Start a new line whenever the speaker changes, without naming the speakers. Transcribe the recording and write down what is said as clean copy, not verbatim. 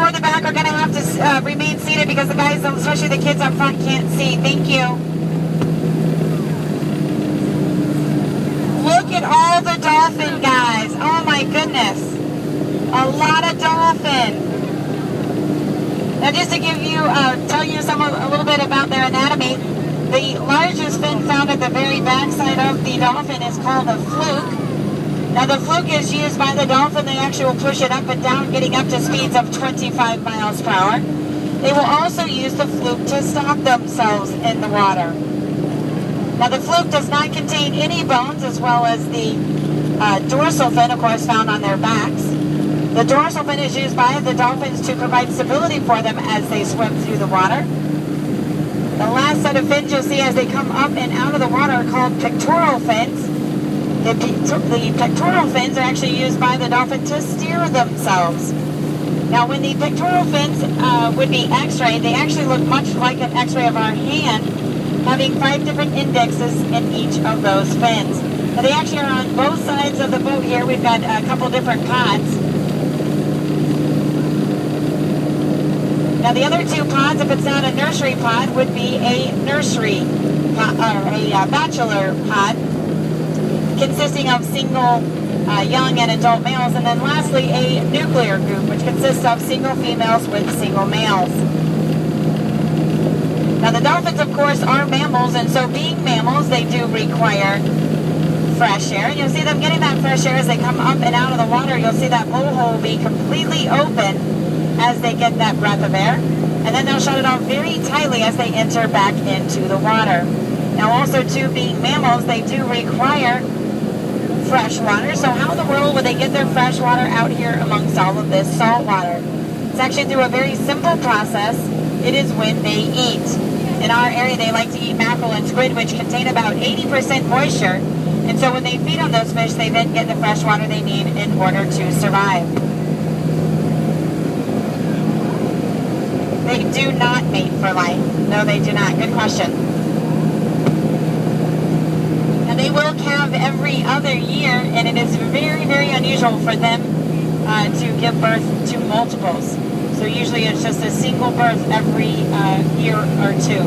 toward the back are going to have to remain seated because the guys, especially the kids up front, can't see. Thank you. Look at all the dolphin guys. Oh my goodness. A lot of dolphin. Now just to give you, tell you a little bit about their anatomy, the largest fin found at the very back side of the dolphin is called a fluke. Now the fluke is used by the dolphin. They actually will push it up and down, getting up to speeds of 25 miles per hour. They will also use the fluke to stop themselves in the water. Now the fluke does not contain any bones, as well as the dorsal fin, of course, found on their backs. The dorsal fin is used by the dolphins to provide stability for them as they swim through the water. The last set of fins you'll see as they come up and out of the water are called pectoral fins. The pectoral fins are actually used by the dolphin to steer themselves. Now when the pectoral fins would be x-rayed, they actually look much like an x-ray of our hand, having 5 different indexes in each of those fins. Now they actually are on both sides of the boat here. We've got a couple different pods. Now the other 2 pods, if it's not a nursery pod, would be a nursery pod, or a bachelor pod, consisting of single young and adult males, and then lastly a nuclear group, which consists of single females with single males. Now the dolphins, of course, are mammals, and so being mammals, they do require fresh air. You'll see them getting that fresh air as they come up and out of the water. You'll see that blowhole be completely open as they get that breath of air, and then they'll shut it off very tightly as they enter back into the water. Now also, too, being mammals, they do require fresh water. So how in the world would they get their fresh water out here amongst all of this salt water? It's actually through a very simple process. It is when they eat. In our area, they like to eat mackerel and squid, which contain about 80% moisture. And so when they feed on those fish, they then get the fresh water they need in order to survive. They do not mate for life. No, they do not. Good question. They will calve every other year, and it is very, very unusual for them to give birth to multiples. So usually it's just a single birth every year or 2.